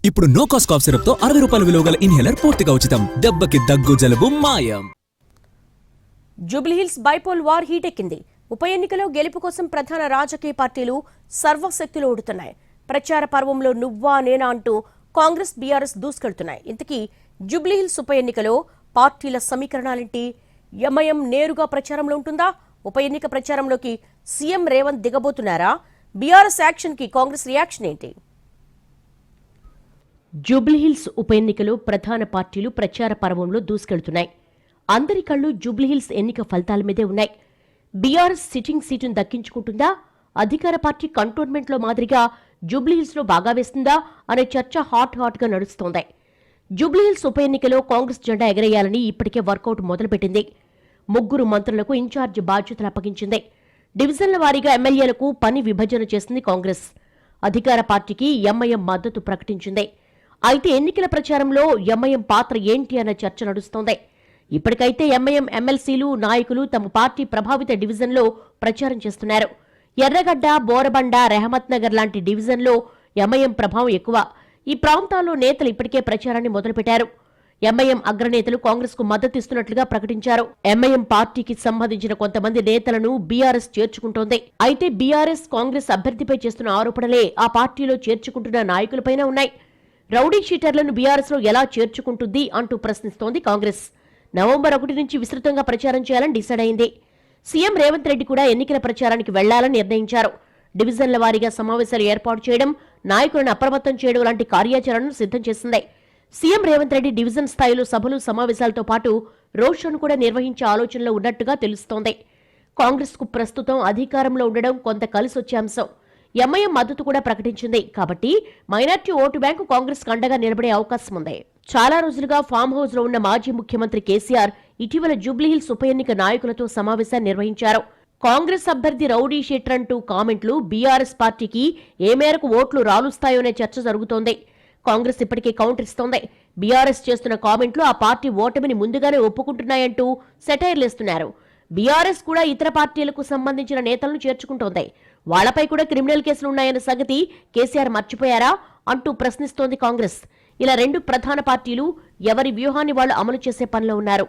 ఇప్పుడు no cost cough syrup తో 60 రూపాయల విలువ గల ఇన్హేలర్ పూర్తిగా ఉచితం. దెబ్బకి దగ్గు జలుబు మాయం. జూబ్లీహిల్స్ బైపోల్ వార్ హీటెక్కింది. ఉప ఎన్నికలో గెలుపు కోసం ప్రధాన రాజకీయ పార్టీలు సర్వశక్తులు ఓడుతున్నాయి. ప్రచార పర్వంలో నువ్వా నేనా అంటూ కాంగ్రెస్ బీఆర్ఎస్ దూసుకెళ్తున్నాయి. ఇంతకీ జూబ్లీహిల్స్ ఉప ఎన్నికలో పార్టీల సమీకరణాలేంటి? ఎంఐఎం నేరుగా ప్రచారంలో ఉంటుందా? ఉప ఎన్నిక ప్రచారంలోకి సీఎం రేవంత్ దిగబోతున్నారా? బీఆర్ఎస్ యాక్షన్ కి కాంగ్రెస్ రియాక్షన్ ఏంటి? జూబ్లీహిల్స్ ఉప ఎన్నికలో ప్రధాన పార్టీలు ప్రచార పర్వంలో దూసుకెళ్తున్నాయి. అందరి కళ్లు జూబ్లీహిల్స్ ఎన్నిక ఫలితాల మీదే ఉన్నాయి. బీఆర్ఎస్ సిట్టింగ్ సీటును దక్కించుకుంటుందా? అధికార పార్టీ కంటోన్మెంట్లో మాదిరిగా జూబ్లీహిల్స్లో బాగా వేస్తుందా అనే చర్చ హాట్ గా నడుస్తోంది. జూబ్లీహిల్స్ ఉప ఎన్నికలో కాంగ్రెస్ జెండా ఎగరేయాలని ఇప్పటికే వర్కౌట్ మొదలుపెట్టింది. 3 మంత్రులకు ఇన్ఛార్జ్ బాధ్యతలు అప్పగించింది. డివిజన్ల వారీగా ఎమ్మెల్యేలకు పని విభజన చేసింది కాంగ్రెస్. అధికార పార్టీకి ఎంఐఎం మద్దతు ప్రకటించింది. అయితే ఎన్నికల ప్రచారంలో ఎంఐఎం పాత్ర ఏంటి అన్న చర్చ నడుస్తోంది. ఇప్పటికైతే ఎంఐఎం ఎమ్మెల్సీలు నాయకులు తమ పార్టీ ప్రభావిత డివిజన్లో ప్రచారం చేస్తున్నారు. ఎర్రగడ్డ, బోరబండ, రెహమత్ నగర్ లాంటి డివిజన్లో ఎంఐఎం ప్రభావం ఎక్కువ. ఈ ప్రాంతాల్లో నేతలు ఇప్పటికే ప్రచారాన్ని మొదలుపెట్టారు. ఎంఐఎం అగ్రనేతలు కాంగ్రెస్ కు మద్దతిస్తున్నట్లుగా ప్రకటించారు. ఎంఐఎం పార్టీకి సంబంధించిన కొంతమంది నేతలను బీఆర్ఎస్ చేర్చుకుంటోంది. అయితే బీఆర్ఎస్ కాంగ్రెస్ అభ్యర్థిపై చేస్తున్న ఆరోపణలే ఆ పార్టీలో చేర్చుకుంటున్న నాయకులపైన ఉన్నాయి. రౌడీ షీటర్లను బీఆర్ఎస్ లో ఎలా చేర్చుకుంటుంది అంటూ ప్రశ్నిస్తోంది కాంగ్రెస్. నవంబర్ 1 నుంచి విస్తృతంగా ప్రచారం చేయాలని డిసైడ్ అయింది. సీఎం రేవంత్ రెడ్డి కూడా ఎన్నికల ప్రచారానికి వెళ్లాలని నిర్ణయించారు. డివిజన్ల వారీగా సమావేశాలు ఏర్పాటు చేయడం, నాయకులను అప్రమత్తం చేయడం లాంటి కార్యాచరణను సిద్ధం చేసింది. సీఎం రేవంత్ రెడ్డి డివిజన్ స్థాయిలో సభలు, సమావేశాలతో పాటు రోడ్ షోను కూడా నిర్వహించే ఆలోచనలో ఉన్నట్టుగా తెలుస్తోంది. కాంగ్రెస్ కు ప్రస్తుతం అధికారంలో ఉండడం కొంత కలిసొచ్చే అంశం. ఎంఐఎం మద్దతు కూడా ప్రకటించింది. కాబట్టి మైనార్టీ ఓటు బ్యాంకు కాంగ్రెస్ అండగా నిలబడే అవకాశం ఉంది. చాలా రోజులుగా ఫామ్ హౌస్ లో ఉన్న మాజీ ముఖ్యమంత్రి కేసీఆర్ ఇటీవల జూబ్లీహిల్స్ ఉప ఎన్నిక నాయకులతో సమావేశాన్ని నిర్వహించారు. కాంగ్రెస్ అభ్యర్థి రౌడీ షీటర్ అంటూ కామెంట్లు బీఆర్ఎస్ పార్టీకి ఏ మేరకు ఓట్లు రాలుస్తాయోనే చర్చ జరుగుతోంది. కాంగ్రెస్ ఇప్పటికే కౌంటర్ ఇస్తోంది. బీఆర్ఎస్ చేస్తున్న కామెంట్లు ఆ పార్టీ ఓటమిని ముందుగానే ఒప్పుకుంటున్నాయంటూ సెటైర్లేస్తున్నారు. బీఆర్ఎస్ కూడా ఇతర పార్టీలకు సంబంధించిన నేతలను చేర్చుకుంటోంది. వాళ్లపై కూడా క్రిమినల్ కేసులు ఉన్నాయన్న సంగతి కేసీఆర్ మర్చిపోయారా అంటూ ప్రశ్నిస్తోంది కాంగ్రెస్. ఇలా 2 ప్రధాన పార్టీలు ఎవరి వ్యూహాన్ని వాళ్లు అమలు చేసే పనిలో ఉన్నారు.